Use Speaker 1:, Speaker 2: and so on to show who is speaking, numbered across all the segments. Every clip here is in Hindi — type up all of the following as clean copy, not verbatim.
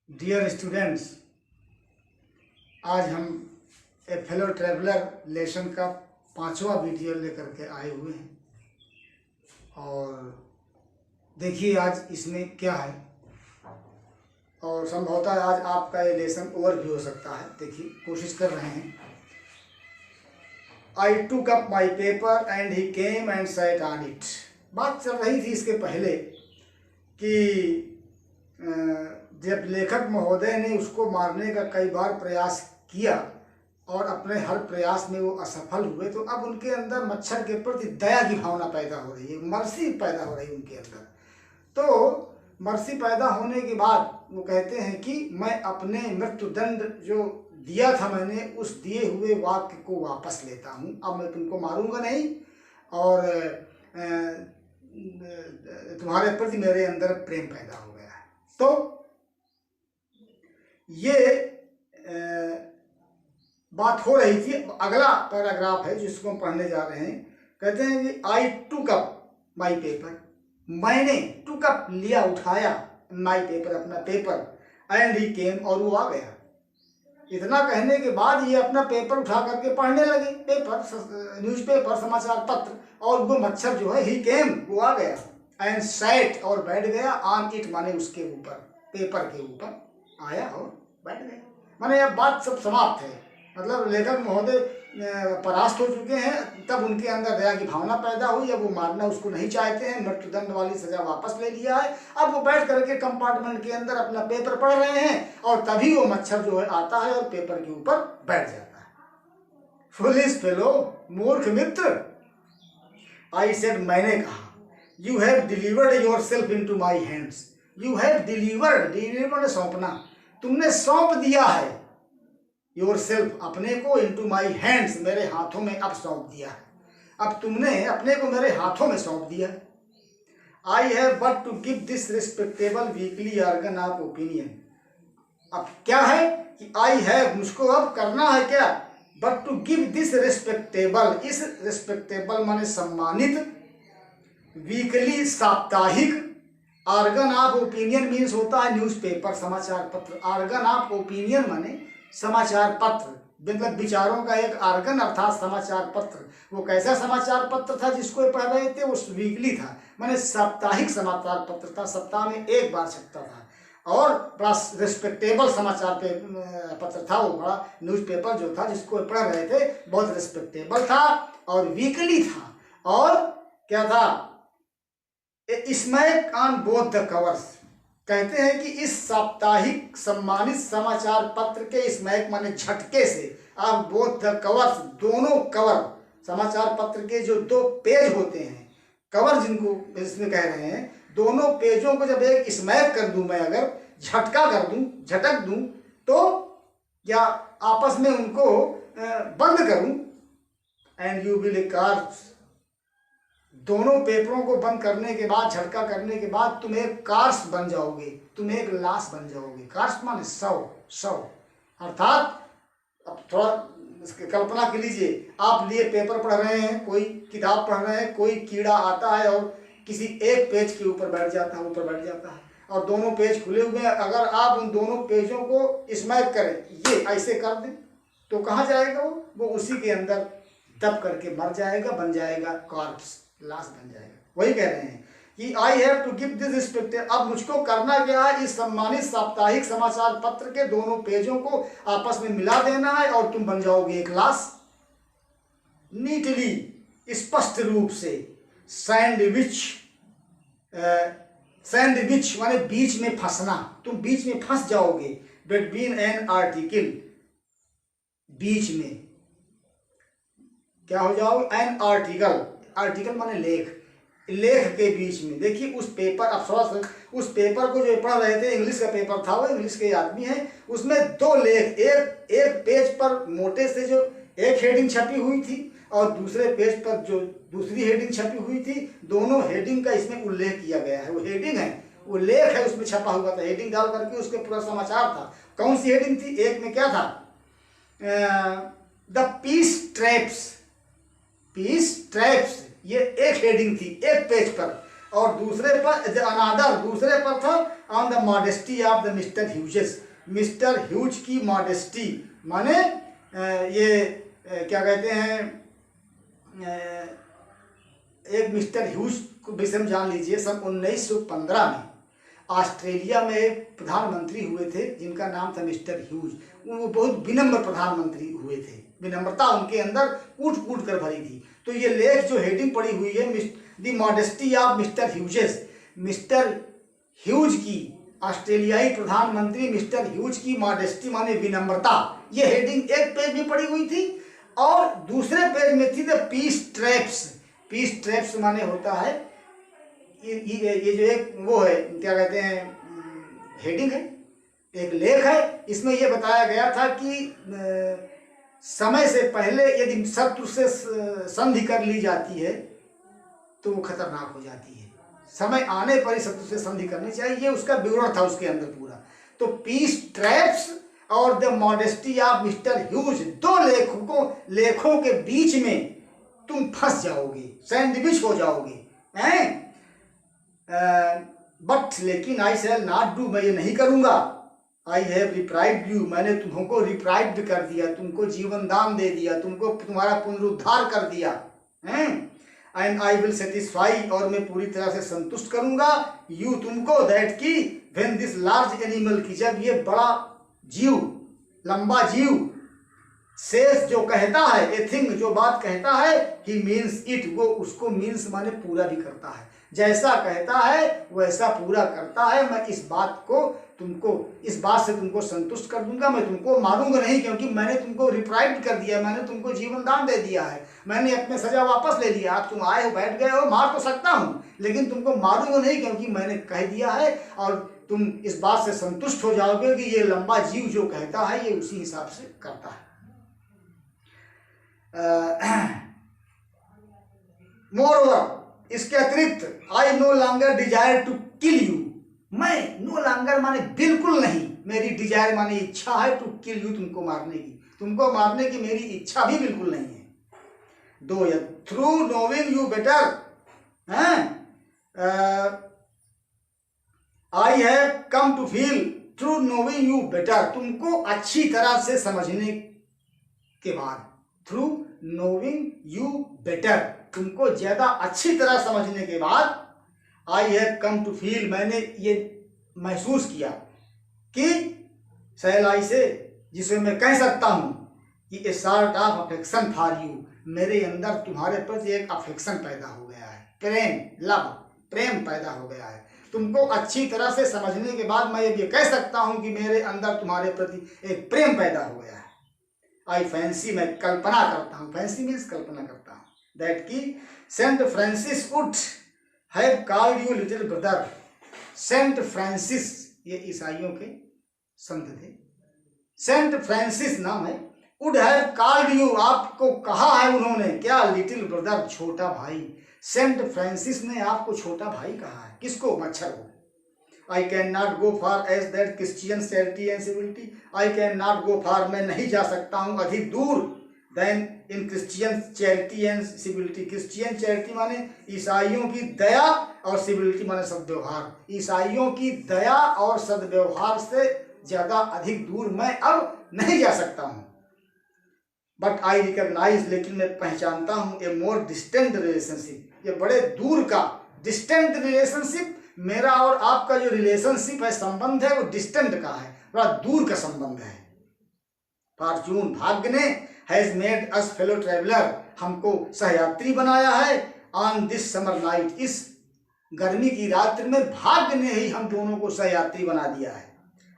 Speaker 1: डियर स्टूडेंट्स, आज हम ए फेलो ट्रैवलर लेसन का 5वां वीडियो लेकर के आए हुए हैं। और देखिए आज इसमें क्या है, और संभवतः आज आपका ये लेसन ओवर भी हो सकता है। देखिए कोशिश कर रहे हैं। I took up my paper and he came and sat on it। बात चल रही थी इसके पहले कि जब लेखक महोदय ने उसको मारने का कई बार प्रयास किया और अपने हर प्रयास में वो असफल हुए, तो अब उनके अंदर मच्छर के प्रति दया की भावना पैदा हो रही है, मर्सी पैदा हो रही है उनके अंदर। तो मर्सी पैदा होने के बाद वो कहते हैं कि मैं अपने मृत्युदंड जो दिया था मैंने, उस दिए हुए वाक्य को वापस लेता हूँ। अब मैं तुमको मारूंगा नहीं और तुम्हारे प्रति मेरे अंदर प्रेम पैदा हो गया है। तो ये बात हो रही थी। अगला पैराग्राफ है जिसको हम पढ़ने जा रहे हैं। कहते हैं कि आई टूक अप माई पेपर, मैंने टूक अप लिया, उठाया, माई पेपर अपना पेपर, एंड ही केम और वो आ गया। इतना कहने के बाद ये अपना पेपर उठा करके पढ़ने लगे, पेपर, न्यूज़पेपर, समाचार पत्र, और वो मच्छर जो है ही केम, वो आ गया, एंड सैट और बैठ गया, ऑन इट माने उसके ऊपर, पेपर के ऊपर आया और बैठ गया। माने अब बात सब समाप्त है। मतलब लेखक महोदय परास्त हो चुके हैं, तब उनके अंदर दया की भावना पैदा हुई। अब वो मारना उसको नहीं चाहते हैं, मृत्युदंड वाली सजा वापस ले लिया है। अब वो बैठ करके कंपार्टमेंट के अंदर अपना पेपर पढ़ रहे हैं, और तभी वो मच्छर जो है आता है और पेपर के ऊपर बैठ जाता है। फुलिश फेलो, मूर्ख मित्र, आई सेड, मैंने कहा, you have delivered yourself into my hands. You have delivered, delivered सौंपना, तुमने सौंप दिया है, योर सेल्फ अपने को, इनटू माई हैंड्स मेरे हाथों में अब सौंप दिया है। अब तुमने अपने को मेरे हाथों में सौंप दिया। I have but to give this respectable weekly organ of opinion. अब क्या है कि आई हैव, मुझको अब करना है क्या, but to give this respectable, इस रिस्पेक्टेबल माने सम्मानित, वीकली साप्ताहिक, ऑर्गन ऑफ ओपिनियन मीन्स होता है न्यूज़पेपर, समाचार पत्र। ऑर्गन ऑफ ओपिनियन माने समाचार पत्र, मतलब विचारों का एक ऑर्गन अर्थात समाचार पत्र। वो कैसा समाचार पत्र था जिसको पढ़ रहे थे, वो वीकली था, माने साप्ताहिक समाचार पत्र था, सप्ताह में एक बार छपता था, और बड़ा रिस्पेक्टेबल समाचार पत्र था। वो बड़ा न्यूज़पेपर जो था जिसको पढ़ रहे थे बहुत रिस्पेक्टेबल था और वीकली था। और क्या था, smack on both the covers. कहते हैं कि इस साप्ताहिक सम्मानित समाचार पत्र के स्मैक माने झटके से, आप बोथ द कवर्स, दोनों कवर, समाचार पत्र के जो 2 पेज होते हैं, कवर जिनको इसमें कह रहे हैं, दोनों पेजों को जब एक स्मैक कर दूं मैं, अगर झटका कर दूं, झटक दूं, तो या आपस में उनको बंद करूं, एंड यू विल कार्स, दोनों पेपरों को बंद करने के बाद, झटका करने के बाद तुम एक कार्स बन जाओगे, तुम एक लाश बन जाओगे। कार्स माने शव, अर्थात अब थोड़ा कल्पना कर लीजिए, आप लिए पेपर पढ़ रहे हैं, कोई किताब पढ़ रहे हैं, कोई कीड़ा आता है और किसी एक पेज के ऊपर बैठ जाता है, ऊपर बैठ जाता है, और दोनों पेज खुले हुए हैं। अगर आप उन दोनों पेजों को स्मैक करें, ये ऐसे कर दें, तो कहाँ जाएगा वो उसी के अंदर दब करके मर जाएगा, बन जाएगा कॉर्प्स, लाश बन जाएगा। वही कह रहे हैं कि I have to give this respect. अब मुझको करना क्या है, इस सम्मानित साप्ताहिक समाचार पत्र के दोनों पेजों को आपस में मिला देना है, और तुम बन जाओगे एक लाश। नीटली, स्पष्ट रूप से, सैंडविच, सैंडविच माने बीच में फंसना, तुम बीच में फंस जाओगे, बिटवीन एन आर्टिकल, बीच में क्या हो जाओगे, एन आर्टिकल, आर्टिकल माने लेख, लेख के बीच में। देखिए उस पेपर, अब थोड़ा उस पेपर को जो पढ़ रहे थे, इंग्लिश का पेपर था, वो इंग्लिश के आदमी हैं, उसमें 2 लेख, एक पेज पर मोटे से जो एक हेडिंग छपी हुई थी, और दूसरे पेज पर जो दूसरी हेडिंग छपी हुई थी, दोनों हेडिंग का इसमें उल्लेख किया गया है। वो हेडिंग है, वो लेख है, उसमें छपा हुआ था, हेडिंग डाल करके उसके पूरा समाचार था। कौन सी हेडिंग थी, एक में क्या था, द पीस ट्रैप्स, ये एक हेडिंग थी एक पेज पर, और दूसरे पर अनादर दूसरे पर था on the modesty of the mister Hughes, mister huge की मॉडेस्टी माने क्या कहते हैं, एक मिस्टर ह्यूज को विषय में जान लीजिए। सन 1915 में ऑस्ट्रेलिया में एक प्रधानमंत्री हुए थे जिनका नाम था मिस्टर ह्यूज। वो बहुत विनम्र प्रधानमंत्री हुए थे, विनम्रता उनके अंदर कूट कूट कर भरी थी। तो ये लेख जो हेडिंग पड़ी हुई है the modesty of mister Hughes, mister huge की, ऑस्ट्रेलियाई प्रधानमंत्री मिस्टर ह्यूज की मॉडेस्टी माने विनम्रता, ये हेडिंग एक पेज में पड़ी हुई थी। और दूसरे पेज में थी the peace traps, peace traps माने होता है ये जो एक वो है क्या कहते हैं हेडिंग है, एक लेख है। इसमें यह बताया गया था कि समय से पहले यदि शत्रु से संधि कर ली जाती है तो वो खतरनाक हो जाती है, समय आने पर ही शत्रु से संधि करनी चाहिए, ये उसका विवरण था उसके अंदर पूरा। तो पीस ट्रैप्स और the modesty of mister huge, दो लेखों के बीच में तुम फंस जाओगे, सैंडविच हो जाओगे हैं। बट लेकिन आई शैल नॉट डू, मैं ये नहीं करूंगा। आई हैव रिप्राइव्ड यू, मैंने तुमको रिप्राइव्ड कर दिया, तुमको जीवन दान दे दिया, तुमको तुम्हारा पुनरुद्धार कर दिया हैं। एंड आई विल सेटिस्फाई, और मैं पूरी तरह से संतुष्ट करूंगा यू तुमको, दैट की व्हेन दिस लार्ज एनिमल की, जब ये बड़ा जीव, लंबा जीव, सेस जो कहता है, ए थिंग जो बात कहता है, ही मीन्स इट, वो उसको मीन्स माने पूरा भी करता है, जैसा कहता है वैसा पूरा करता है। मैं इस बात से तुमको संतुष्ट कर दूंगा, मैं तुमको मारूंगा नहीं, क्योंकि मैंने तुमको रिप्राइव्ड कर दिया, मैंने तुमको जीवन दान दे दिया है, मैंने अपने सजा वापस ले लिया। आप तुम आए हो, बैठ गए हो, मार तो सकता हूँ लेकिन तुमको मारूंगा नहीं, क्योंकि मैंने कह दिया है। और तुम इस बात से संतुष्ट हो जाओगे कि ये लंबा जीव जो कहता है ये उसी हिसाब से करता है। मोरओवर, इसके अतिरिक्त I no longer desire to kill you, मैं नो लॉन्गर माने बिल्कुल नहीं, मेरी डिजायर माने इच्छा है, टू किल यू तुमको मारने की मेरी इच्छा भी बिल्कुल नहीं है। दो या through knowing you better I have come to feel, through knowing you better, तुमको अच्छी तरह से समझने के बाद, थ्रू नोविंग यू बेटर, तुमको ज्यादा अच्छी तरह समझने के बाद, I have come to feel, मैंने ये महसूस किया कि सहलाई से, जिसे मैं कह सकता हूं कि a sort of affection for you, मेरे अंदर तुम्हारे प्रति एक अफेक्शन पैदा हो गया है, प्रेम, लव, प्रेम पैदा हो गया है। तुमको अच्छी तरह से समझने के बाद मैं ये कह सकता हूं कि मेरे अंदर तुम्हारे प्रति एक प्रेम पैदा हो गया है। आई फैंसी, मैं कल्पना करता हूँ, फैंसी मीन्स कल्पना करता हूँ, दैट की Saint Francis would have called you little brother, Saint Francis ये ईसाइयों के संत थे, सेंट फ्रांसिस नाम है, वुड हैव कॉल्ड यू, आपको कहा है उन्होंने क्या, लिटिल ब्रदर, छोटा भाई। सेंट फ्रांसिस ने आपको छोटा भाई कहा है, किसको, मच्छर को। I cannot go far as that Christian charity and civility, I cannot go far, मैं नहीं जा सकता हूँ अधिक दूर, than in Christian charity and civility, Christian charity माने ईसाइयों की दया और civility माने सद्व्यवहार, ईसाइयों की दया और सद्व्यवहार से ज्यादा अधिक दूर मैं अब नहीं जा सकता हूँ। बट आई रिकॉग्नाइज, लेकिन मैं पहचानता हूँ, ए मोर डिस्टेंट रिलेशनशिप, ये बड़े दूर का डिस्टेंट रिलेशनशिप, मेरा और आपका जो रिलेशनशिप है, संबंध है, वो डिस्टेंट का है, बड़ा दूर का संबंध है। फॉर्चून, भाग्य ने, has made us fellow traveller, हमको सहयात्री बनाया है, ऑन दिस समर नाइट, इस गर्मी की रात्रि में भाग्य ने ही हम दोनों को सहयात्री बना दिया है।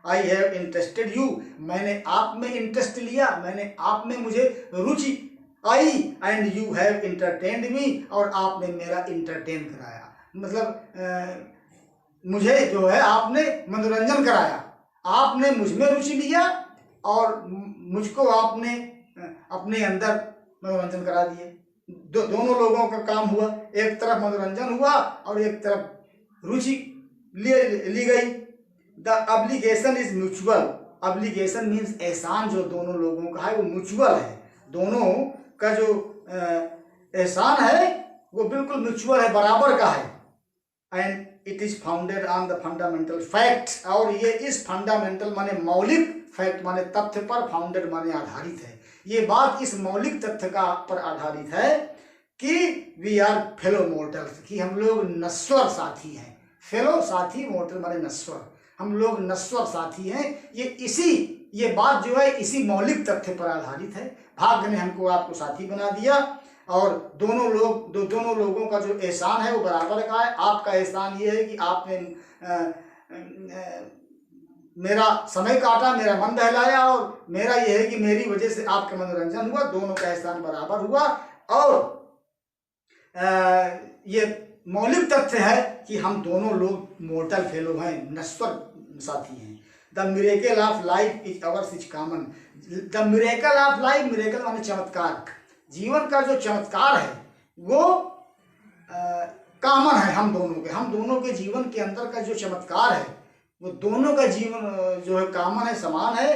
Speaker 1: आई हैव इंटरेस्टेड यू, मैंने आप में इंटरेस्ट लिया, मैंने आप में मुझे रुचि आई, एंड यू हैव इंटरटेन्ड मी, और आपने मेरा इंटरटेन कराया, मतलब मुझे जो है आपने मनोरंजन कराया, आपने मुझ में रुचि लिया और मुझको आपने अपने अंदर मनोरंजन करा दिए। दोनों लोगों का काम हुआ, एक तरफ मनोरंजन हुआ और एक तरफ रुचि ली गई। The obligation is mutual, obligation means एहसान जो दोनों लोगों का है वो म्यूचुअल है, दोनों का जो एहसान है वो बिल्कुल म्यूचुअल है, बराबर का है। And it is founded on the fundamental fact, और ये इस फंडामेंटल माने मौलिक, फैक्ट माने तथ्य पर, फाउंडेड माने आधारित है। ये बात इस मौलिक तथ्य का पर आधारित है कि वी आर फेलो मोर्टल्स, कि हम लोग नश्वर साथी हैं। फेलो साथी, मोर्टल माने नश्वर, हम लोग नश्वर साथी हैं। ये बात जो है इसी मौलिक तथ्य पर आधारित है। भाग्य ने हमको आपको साथी बना दिया, और दोनों लोगों का जो एहसान है वो बराबर का है। आपका एहसान ये है कि आपने मेरा समय काटा, मेरा मन बहलाया, और मेरा ये है कि मेरी वजह से आपका मनोरंजन हुआ। दोनों का एहसान बराबर हुआ। और ये मौलिक तथ्य है कि हम दोनों लोग मोर्टल फेलो हैं, नश्वर साथी हैं। The miracle of life is ours is common. The miracle of life, miracle माने चमत्कार, जीवन का जो चमत्कार है वो कॉमन है हम दोनों के जीवन के अंदर का जो चमत्कार है वो दोनों का जीवन जो है कॉमन है, समान है।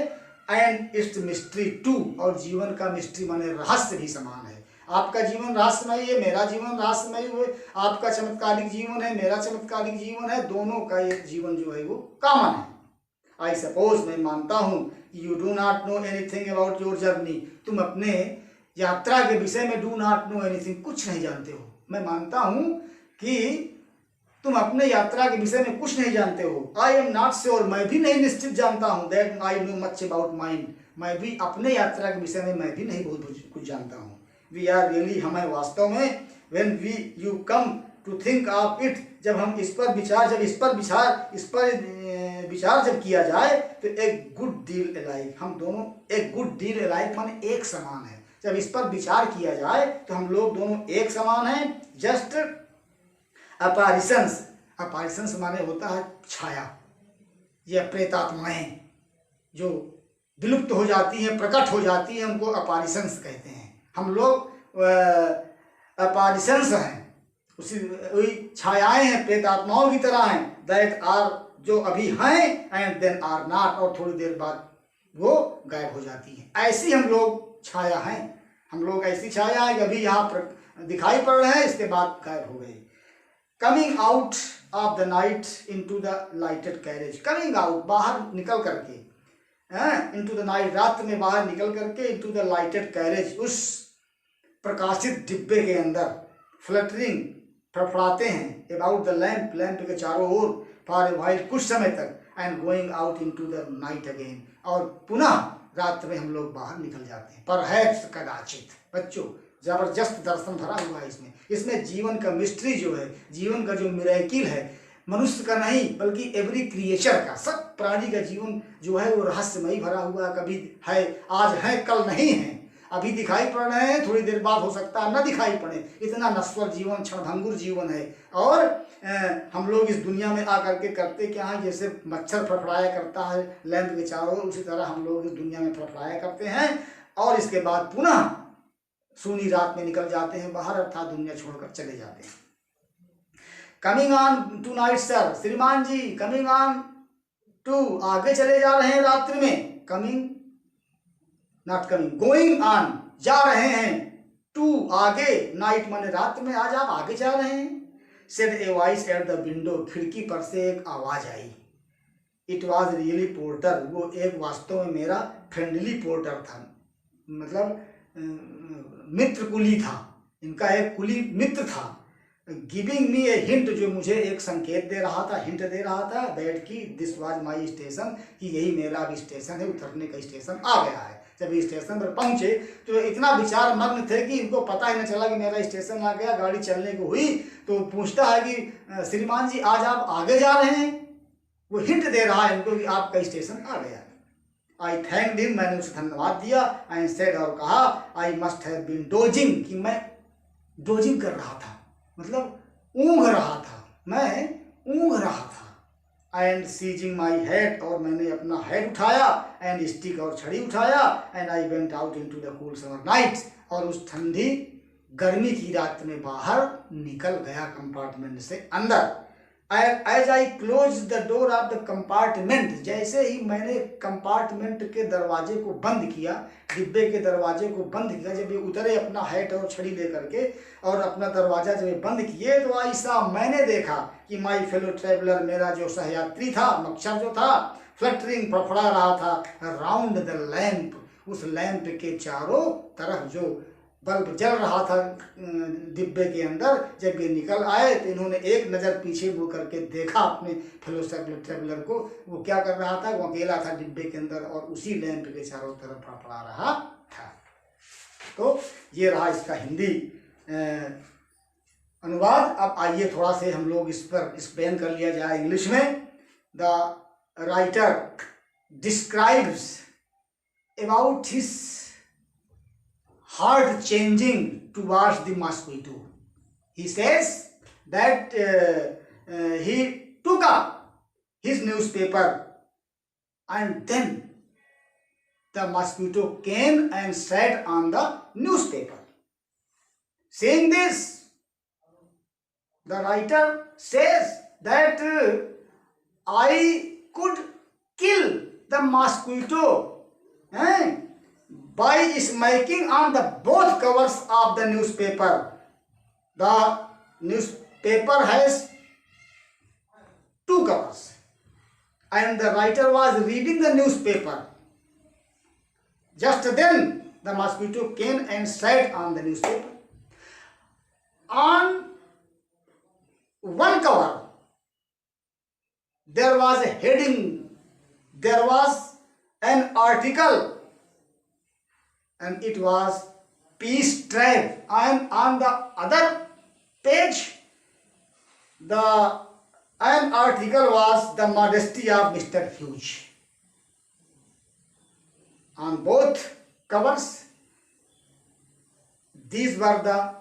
Speaker 1: एंड इट्स मिस्ट्री टू, और जीवन का मिस्ट्री माने रहस्य भी समान है। आपका जीवन रहस्यमय है, मेरा जीवन रहस्यमय है। आपका चमत्कारिक जीवन है, मेरा चमत्कारिक जीवन है। दोनों का ये जीवन जो है वो कॉमन है। आई सपोज, मैं मानता हूँ, you do not know anything about your journey. तुम अपने यात्रा के विषय में डू नॉट नो एनीथिंग, कुछ नहीं जानते हो। मैं मानता हूँ कि तुम अपने यात्रा के विषय में कुछ नहीं जानते हो। आई एम नॉट श्योर, मैं भी नहीं निश्चित जानता हूँ। That I know much about mind, मैं भी अपने यात्रा के विषय में मैं भी नहीं बहुत कुछ जानता हूँ। वी आर रियली, हमें वास्तव में, when you come to think of it, जब हम इस पर विचार जब किया जाए तो एक गुड डील अलाइक, हम दोनों एक गुड डील अलाइक माने एक समान है। जब इस पर विचार किया जाए तो हम लोग दोनों एक समान हैं। जस्ट अपैरिशंस माने होता है छाया, ये प्रेतात्माएं जो विलुप्त हो जाती हैं, प्रकट हो जाती हैं, उनको अपैरिशंस कहते हैं। हम लोग अपैरिशंस हैं, वही छायाएं हैं, प्रेतात्माओं की तरह हैं। दैट आर, जो अभी हैं, एंड देन आर नॉट, और थोड़ी देर बाद वो गायब हो जाती हैं। ऐसी हम लोग छाया हैं, हम लोग ऐसी छाया है कि अभी यहाँ दिखाई पड़ रहे हैं, इसके बाद गायब हो गए। Coming out of the night into the lighted carriage, coming out, बाहर निकल करके, इनटू द नाइट, रात में बाहर निकल करके, इनटू द लाइटेड कैरेज, उस प्रकाशित डिब्बे के अंदर, फ्लटरिंग, फड़फड़ाते हैं, अबाउट द लैंप, लैंप के चारों ओर, फॉर ए व्हाइल, कुछ समय तक, and going out into the night again, और पुनः रात में हम लोग बाहर निकल जाते हैं। परहैप्स, कदाचित। बच्चों, जबरदस्त दर्शन भरा हुआ है इसमें जीवन का मिस्ट्री जो है, जीवन का जो मिरेकिल है, मनुष्य का नहीं बल्कि एवरी क्रिएचर का, सब प्राणी का जीवन जो है वो रहस्यमय भरा हुआ। कभी है, आज है, कल नहीं है, अभी दिखाई पड़ रहे हैं, थोड़ी देर बाद हो सकता है न दिखाई पड़े। इतना नश्वर जीवन, क्षणभंगुर जीवन है। और हम लोग इस दुनिया में आकर के करते क्या है, जैसे मच्छर फड़फड़ाया करता है लैंप के चारों, उसी तरह हम लोग इस दुनिया में फड़फड़ाया करते हैं, और इसके बाद पुनः सूनी रात में निकल जाते हैं बाहर, अर्थात दुनिया छोड़कर चले जाते हैं। Coming on tonight sir, श्रीमान जी, कमिंग ऑन टू, आगे चले जा रहे हैं रात्रि में। Coming, not coming, going on, जा रहे हैं, टू, आगे, नाइट माने रात में, आज आप आगे जा रहे हैं। Said a voice at the window, खिड़की पर से एक आवाज आई। इट वॉज रियली पोर्टर, वो एक वास्तव में मेरा फ्रेंडली पोर्टर था, मतलब मित्र कुली था, इनका एक कुली मित्र था। गिविंग मी ए हिंट, जो मुझे एक संकेत दे रहा था, हिंट दे रहा था, दैट की दिस वाज माई स्टेशन, कि यही मेरा अब स्टेशन है, उतरने का स्टेशन आ गया है। जब स्टेशन पर पहुंचे तो इतना विचार मग्न थे कि इनको पता ही न चला कि मेरा स्टेशन आ गया। गाड़ी चलने को हुई तो पूछता है कि श्रीमान जी, आज आप आगे जा रहे हैं। वो हिंट दे रहा है इनको कि आपका स्टेशन आ गया। आई थैंक हिम, मैंने उसे धन्यवाद दिया। आई सेड, और कहा, I must have been dozing, कि मैं डोजिंग कर रहा था, मतलब ऊँघ रहा था, मैं ऊँघ रहा था। एंड सीजिंग माई हेड, और मैंने अपना हेड उठाया, एंड स्टिक, और छड़ी उठाया, and I went out into the cool summer night, और उस ठंडी गर्मी की रात में बाहर निकल गया कंपार्टमेंट से अंदर। As I close the door of the compartment, जैसे ही मैंने कंपार्टमेंट के दरवाजे को बंद किया, डिब्बे के दरवाजे को बंद किया, जब ये उतरे अपना हैट और छड़ी लेकर के और अपना दरवाजा जब ये बंद किए, तो ऐसा मैंने देखा कि माई फेलो ट्रेवलर, मेरा जो सहयात्री था, मक्सर जो था, फ्लटरिंग फड़फड़ा रहा था राउंड द लैंप, उस लैंप के चारों तरफ जो बल्ब जल रहा था डिब्बे के अंदर। जब ये निकल आए तो इन्होंने एक नज़र पीछे मुड़ करके देखा अपने फेलो ट्रेवलर को, वो क्या कर रहा था, वो अकेला था डिब्बे के अंदर और उसी लैंप के चारों तरफ फड़फड़ा रहा था। तो ये रहा इसका हिंदी अनुवाद। अब आइए थोड़ा से हम लोग इस पर एक्सप्लेन कर लिया जाए इंग्लिश में। The writer describes about his heart changing towards the mosquito. He says that he took up his newspaper and then the mosquito came and sat on the newspaper. Saying this, the writer says that I could kill the mosquito by smacking on the both covers of the newspaper. The newspaper has two covers and the writer was reading the newspaper. Just then the mosquito came and sat on the newspaper. On one cover there was a heading, there was an article, and it was peace tribe, and on the other page an article was the modesty of Mr. Hughes. On both covers these were the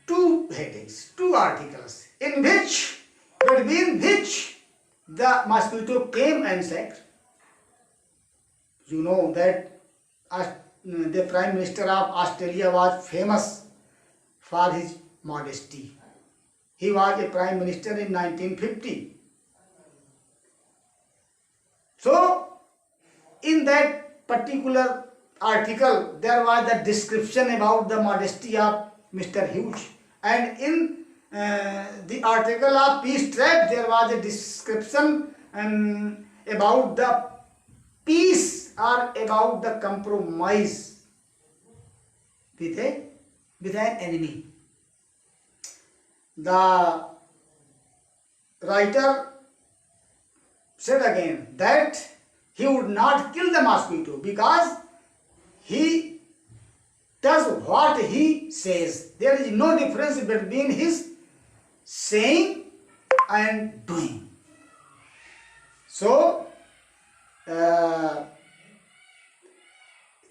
Speaker 1: two headings, two articles, in which, between which the mosquito came and sat. You know that the Prime Minister of Australia was famous for his modesty. He was a Prime Minister in 1950. So, in that particular article, there was the description about the modesty of Mr. Hughes. And in the article of Peace Tribe, there was a description about the peace or about the compromise with an enemy. The writer said again that he would not kill the mosquito because he does what he says. There is no difference between his saying and doing. So,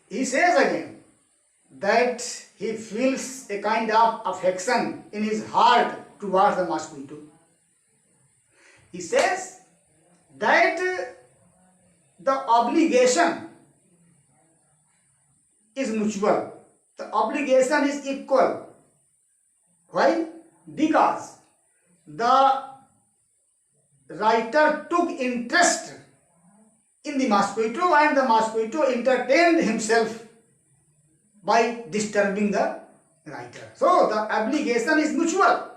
Speaker 1: he says again that he feels a kind of affection in his heart towards the mosquito. He says that the obligation is mutual. The obligation is equal. Why? Because the writer took interest in the mosquito and the mosquito entertained himself by disturbing the writer. So the obligation is mutual.